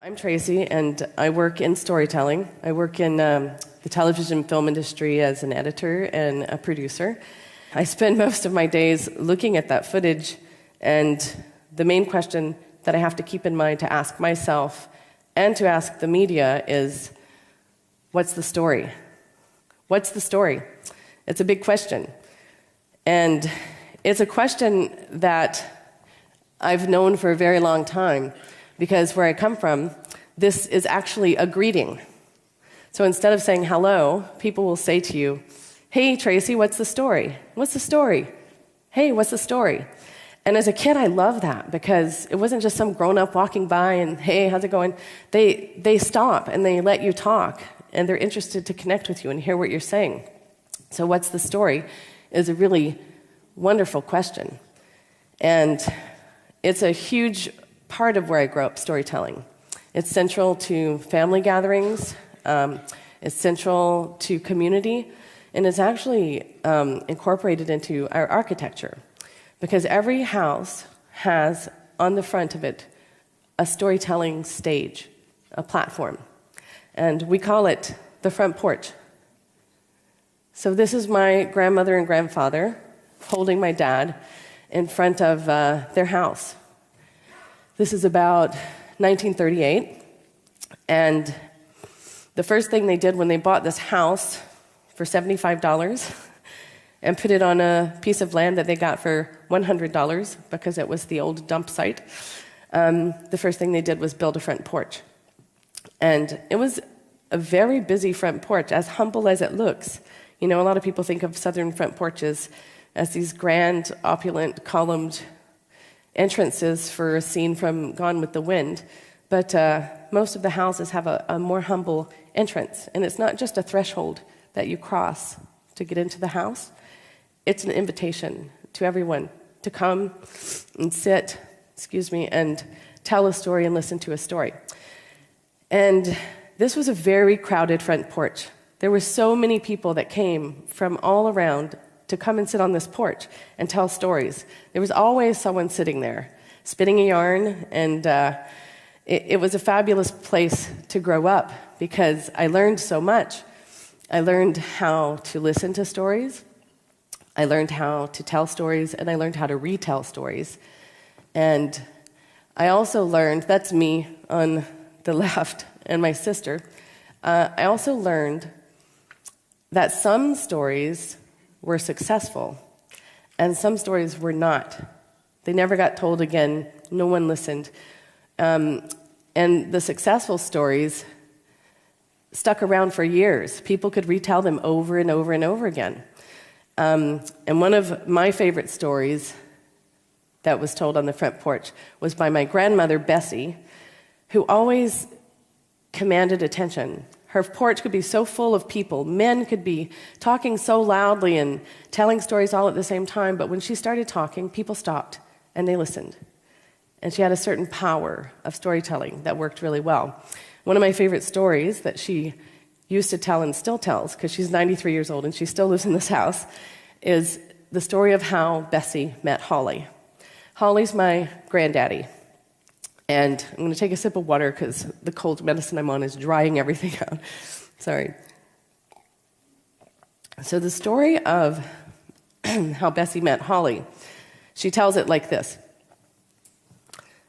I'm Tracy, and I work in storytelling. I work in the television film industry as an editor and a producer. I spend most of my days looking at that footage, and the main question that I have to keep in mind to ask myself and to ask the media is, what's the story? What's the story? It's a big question. And it's a question that I've known for a very long time, because where I come from, this is actually a greeting. So instead of saying hello, people will say to you, "Hey, Tracy, what's the story? What's the story? Hey, what's the story?" And as a kid, I loved that, because it wasn't just some grown-up walking by and, "Hey, how's it going?" They stop and they let you talk, and they're interested to connect with you and hear what you're saying. So what's the story is a really wonderful question. And it's a huge part of where I grew up, storytelling. It's central to family gatherings, it's central to community, and it's actually incorporated into our architecture, because every house has on the front of it a storytelling stage, a platform, and we call it the front porch. So this is my grandmother and grandfather holding my dad in front of their house. This is about 1938, and the first thing they did when they bought this house for $75 and put it on a piece of land that they got for $100 because it was the old dump site, the first thing they did was build a front porch. And it was a very busy front porch, as humble as it looks. You know, a lot of people think of southern front porches as these grand, opulent, columned entrances for a scene from Gone with the Wind, but most of the houses have a more humble entrance, and it's not just a threshold that you cross to get into the house. It's an invitation to everyone to come and sit, and tell a story and listen to a story. And this was a very crowded front porch. There were so many people that came from all around to come and sit on this porch and tell stories. There was always someone sitting there, spinning a yarn, and it was a fabulous place to grow up, because I learned so much. I learned how to listen to stories, I learned how to tell stories, and I learned how to retell stories. And I also learned, that's me on the left and my sister, I also learned that some stories were successful, and some stories were not. They never got told again. No one listened. And the successful stories stuck around for years. People could retell them over and over and over again. And one of my favorite stories that was told on the front porch was by my grandmother, Bessie, who always commanded attention. Her porch could be so full of people. Men could be talking so loudly and telling stories all at the same time, but when she started talking, people stopped and they listened. And she had a certain power of storytelling that worked really well. One of my favorite stories that she used to tell and still tells, because she's 93 years old and she still lives in this house, is the story of how Bessie met Holly. Holly's my granddaddy. And I'm going to take a sip of water because the cold medicine I'm on is drying everything out. Sorry. So the story of how Bessie met Holly, she tells it like this.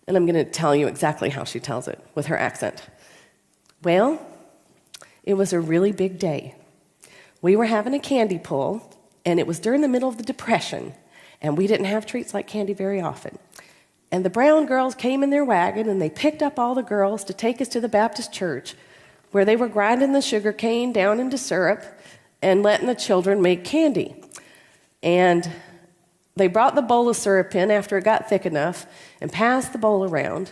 And I'm going to tell you exactly how she tells it with her accent. "Well, it was a really big day. We were having a candy pull, and it was during the middle of the Depression, and we didn't have treats like candy very often. And the Brown girls came in their wagon, and they picked up all the girls to take us to the Baptist church, where they were grinding the sugar cane down into syrup and letting the children make candy. And they brought the bowl of syrup in after it got thick enough and passed the bowl around.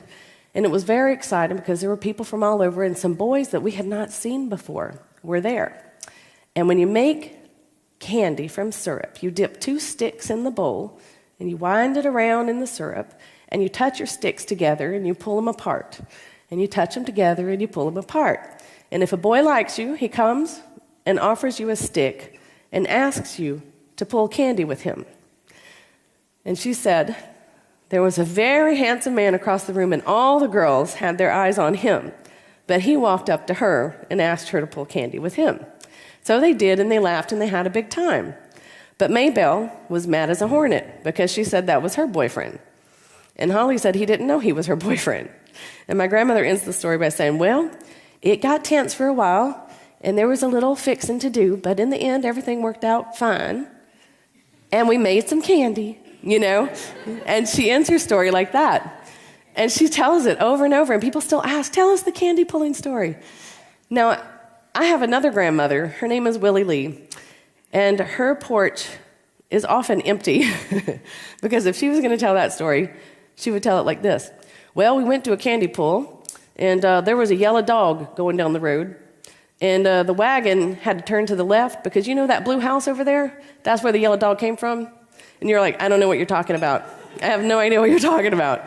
And it was very exciting because there were people from all over, and some boys that we had not seen before were there. And when you make candy from syrup, you dip 2 sticks in the bowl, and you wind it around in the syrup, and you touch your sticks together and you pull them apart. And you touch them together and you pull them apart. And if a boy likes you, he comes and offers you a stick and asks you to pull candy with him." And she said, There was a very handsome man across the room, and all the girls had their eyes on him. But he walked up to her and asked her to pull candy with him. So they did, and they laughed, and they had a big time. But Maybelle was mad as a hornet because she said that was her boyfriend. And Holly said he didn't know he was her boyfriend. And my grandmother ends the story by saying, well, it got tense for a while, and there was a little fixing to do, but in the end, everything worked out fine. And we made some candy, And she ends her story like that. And she tells it over and over, and people still ask, tell us the candy pulling story. Now, I have another grandmother. Her name is Willie Lee. And her porch is often empty because if she was going to tell that story, she would tell it like this. Well, we went to a candy pull, and there was a yellow dog going down the road. And the wagon had to turn to the left because that blue house over there? That's where the yellow dog came from. And you're like, I don't know what you're talking about. I have no idea what you're talking about.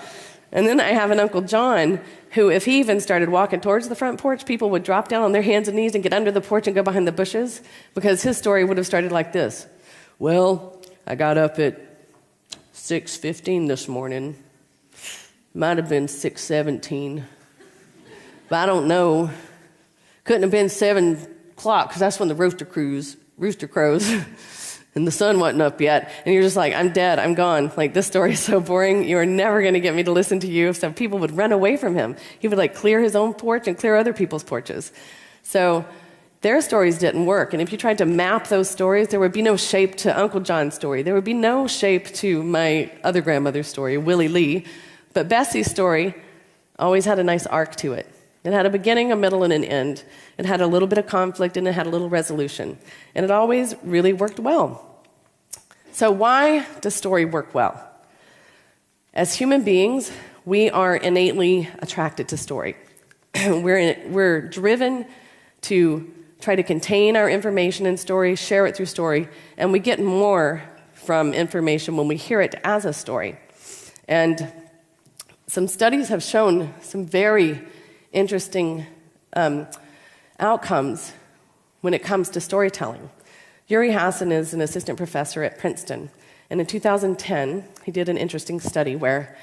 And then I have an Uncle John who, if he even started walking towards the front porch, people would drop down on their hands and knees and get under the porch and go behind the bushes because his story would have started like this. Well, I got up at 6:15 this morning. Might have been 6:17. But I don't know. Couldn't have been 7 o'clock because that's when the rooster crows. And the sun wasn't up yet. And you're just like, I'm dead, I'm gone. Like, this story is so boring. You are never going to get me to listen to you. So people would run away from him. He would clear his own porch and clear other people's porches. So their stories didn't work. And if you tried to map those stories, there would be no shape to Uncle John's story. There would be no shape to my other grandmother's story, Willie Lee. But Bessie's story always had a nice arc to it. It had a beginning, a middle, and an end. It had a little bit of conflict, and it had a little resolution. And it always really worked well. So why does story work well? As human beings, we are innately attracted to story. We're driven to try to contain our information in story, share it through story, and we get more from information when we hear it as a story. And some studies have shown some very interesting outcomes when it comes to storytelling. Yuri Hassan is an assistant professor at Princeton, and in 2010, he did an interesting study where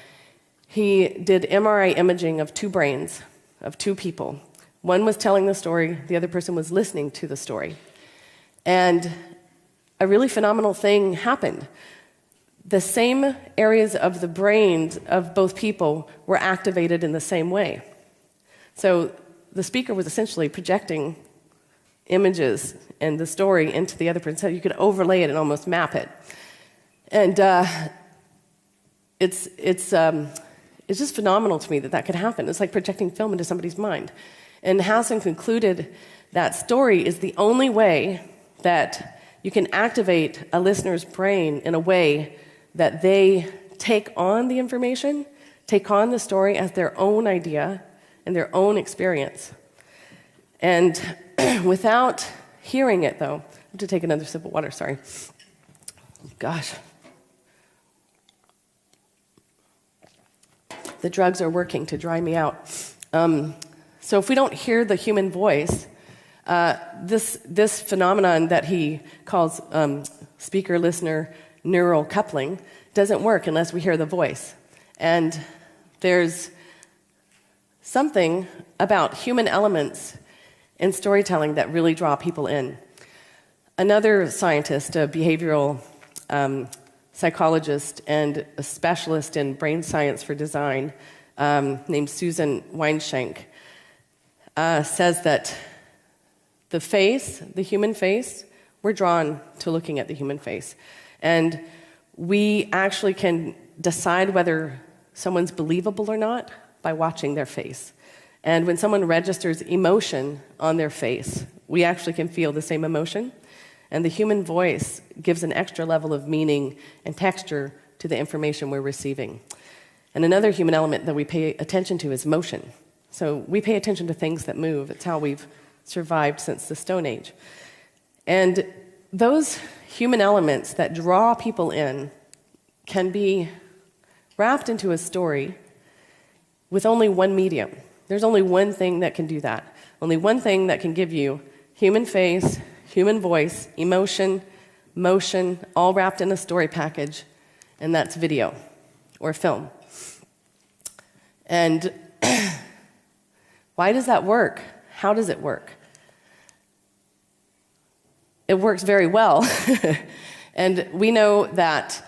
he did MRI imaging of 2 brains of 2 people. One was telling the story, the other person was listening to the story. And a really phenomenal thing happened. The same areas of the brains of both people were activated in the same way. So the speaker was essentially projecting images and the story into the other person, so you could overlay it and almost map it. And it's just phenomenal to me that could happen. It's like projecting film into somebody's mind. And Hassan concluded that story is the only way that you can activate a listener's brain in a way that they take on the information, take on the story as their own idea and their own experience. And without hearing it, though, I have to take another sip of water, sorry. Gosh. The drugs are working to dry me out. So if we don't hear the human voice, this phenomenon that he calls speaker-listener neural coupling doesn't work unless we hear the voice. And there's something about human elements in storytelling that really draw people in. Another scientist, a behavioral psychologist and a specialist in brain science for design, named Susan Weinschenk, says that the human face, we're drawn to looking at the human face. And we actually can decide whether someone's believable or not by watching their face. And when someone registers emotion on their face, we actually can feel the same emotion. And the human voice gives an extra level of meaning and texture to the information we're receiving. And another human element that we pay attention to is motion. So we pay attention to things that move. It's how we've survived since the Stone Age. And those human elements that draw people in can be wrapped into a story with only one medium. There's only one thing that can do that. Only one thing that can give you human face, human voice, emotion, motion, all wrapped in a story package, and that's video or film. And why does that work? How does it work? It works very well. And we know that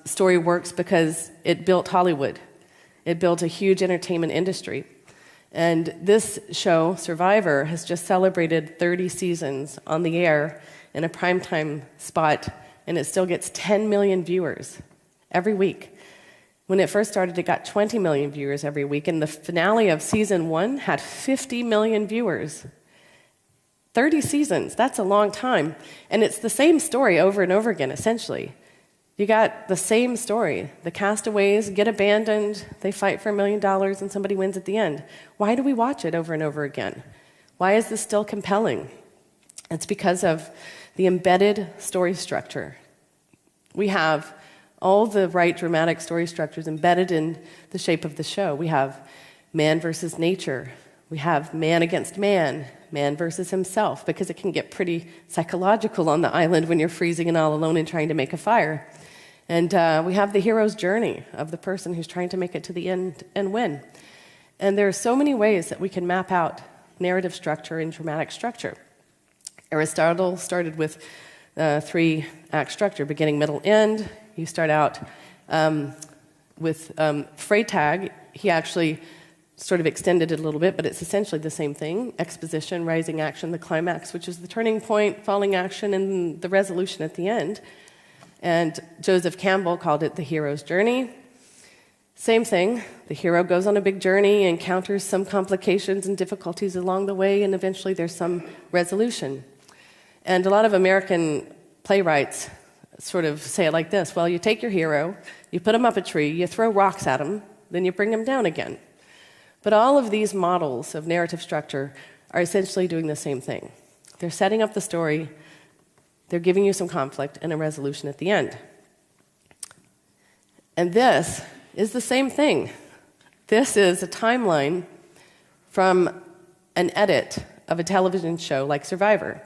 story works because it built Hollywood. It built a huge entertainment industry. And this show, Survivor, has just celebrated 30 seasons on the air in a primetime spot, and it still gets 10 million viewers every week. When it first started, it got 20 million viewers every week, and the finale of season 1 had 50 million viewers. 30 seasons, that's a long time. And it's the same story over and over again, essentially. You got the same story. The castaways get abandoned, they fight for $1 million, and somebody wins at the end. Why do we watch it over and over again? Why is this still compelling? It's because of the embedded story structure. We have all the right dramatic story structures embedded in the shape of the show. We have man versus nature. We have man against man versus himself, because it can get pretty psychological on the island when you're freezing and all alone and trying to make a fire. And we have the hero's journey of the person who's trying to make it to the end and win. And there are so many ways that we can map out narrative structure and dramatic structure. Aristotle started with 3-act structure, beginning, middle, end. You start out with Freytag. He actually sort of extended it a little bit, but it's essentially the same thing. Exposition, rising action, the climax, which is the turning point, falling action, and the resolution at the end. And Joseph Campbell called it the hero's journey. Same thing. The hero goes on a big journey, encounters some complications and difficulties along the way, and eventually there's some resolution. And a lot of American playwrights sort of say it like this: well, you take your hero, you put him up a tree, you throw rocks at him, then you bring him down again. But all of these models of narrative structure are essentially doing the same thing. They're setting up the story, they're giving you some conflict and a resolution at the end. And this is the same thing. This is a timeline from an edit of a television show like Survivor.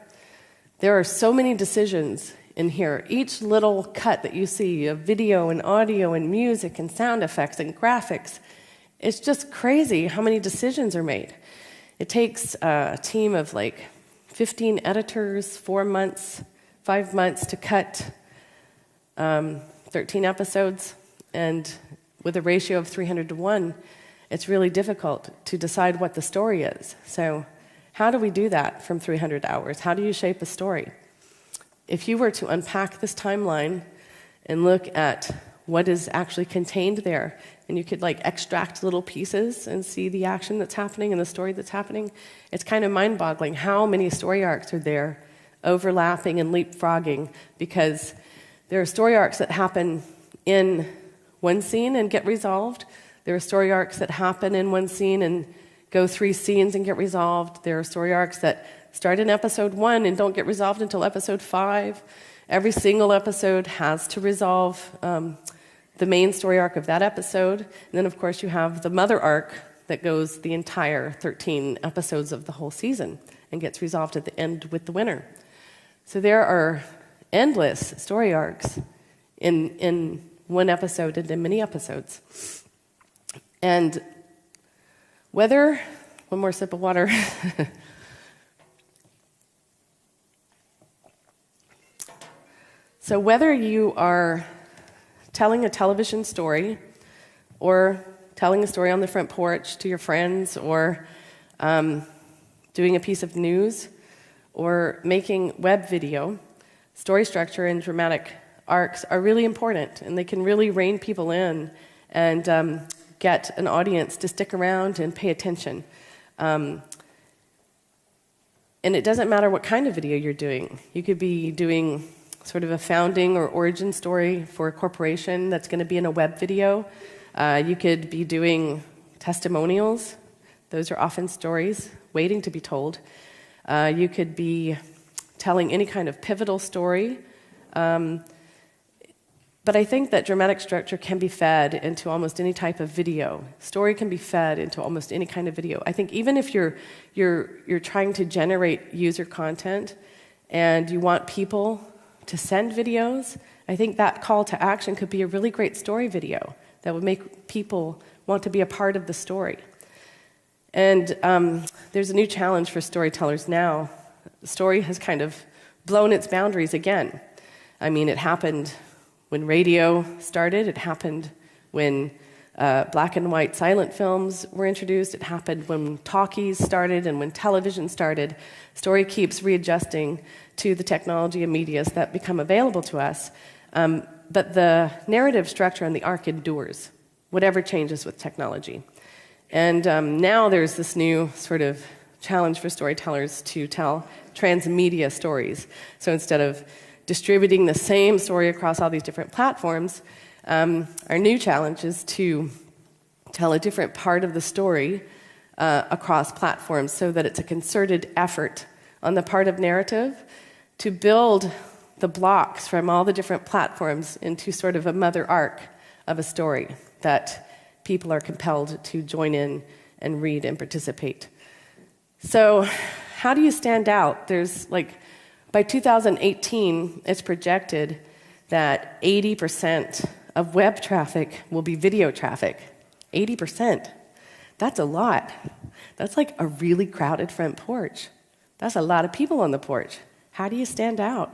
There are so many decisions in here. Each little cut that you see of video and audio and music and sound effects and graphics, it's just crazy how many decisions are made. It takes a team of like 15 editors, 5 months to cut 13 episodes, and with a ratio of 300 to 1, it's really difficult to decide what the story is. So how do we do that from 300 hours? How do you shape a story? If you were to unpack this timeline and look at what is actually contained there, and you could like extract little pieces and see the action that's happening and the story that's happening, it's kind of mind-boggling how many story arcs are there overlapping and leapfrogging, because there are story arcs that happen in one scene and get resolved. There are story arcs that happen in one scene and go 3 scenes and get resolved. There are story arcs that start in episode 1 and don't get resolved until episode 5. Every single episode has to resolve the main story arc of that episode. And then, of course, you have the mother arc that goes the entire 13 episodes of the whole season and gets resolved at the end with the winner. So there are endless story arcs in one episode and in many episodes. And whether, one more sip of water. So whether you are telling a television story or telling a story on the front porch to your friends, or doing a piece of news, or making web video, story structure and dramatic arcs are really important, and they can really rein people in and get an audience to stick around and pay attention. And it doesn't matter what kind of video you're doing. You could be doing sort of a founding or origin story for a corporation that's going to be in a web video. You could be doing testimonials. Those are often stories waiting to be told. You could be telling any kind of pivotal story. But I think that dramatic structure can be fed into almost any type of video. Story can be fed into almost any kind of video. I think even if you're trying to generate user content and you want people to send videos, I think that call to action could be a really great story video that would make people want to be a part of the story. And there's a new challenge for storytellers now. The story has kind of blown its boundaries again. I mean, it happened when radio started. It happened when black and white silent films were introduced. It happened when talkies started and when television started. Story keeps readjusting to the technology and medias that become available to us. But the narrative structure and the arc endures, whatever changes with technology. And now there's this new sort of challenge for storytellers to tell transmedia stories. So instead of distributing the same story across all these different platforms, our new challenge is to tell a different part of the story across platforms so that it's a concerted effort on the part of narrative to build the blocks from all the different platforms into sort of a mother arc of a story that people are compelled to join in and read and participate. So how do you stand out? There's by 2018, it's projected that 80% of web traffic will be video traffic. 80%. That's a lot. That's like a really crowded front porch. That's a lot of people on the porch. How do you stand out?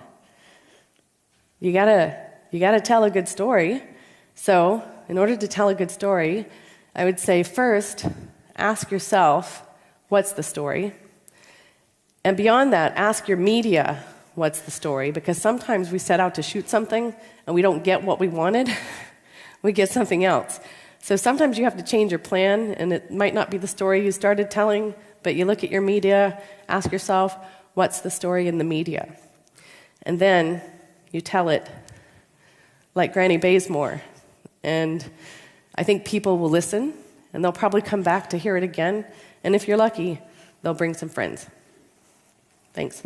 You gotta tell a good story. So, in order to tell a good story, I would say first, ask yourself, what's the story? And beyond that, ask your media, what's the story? Because sometimes we set out to shoot something and we don't get what we wanted. We get something else. So sometimes you have to change your plan, and it might not be the story you started telling, but you look at your media, ask yourself, what's the story in the media? And then you tell it like Granny Bazemore. And I think people will listen, and they'll probably come back to hear it again. And if you're lucky, they'll bring some friends. Thanks.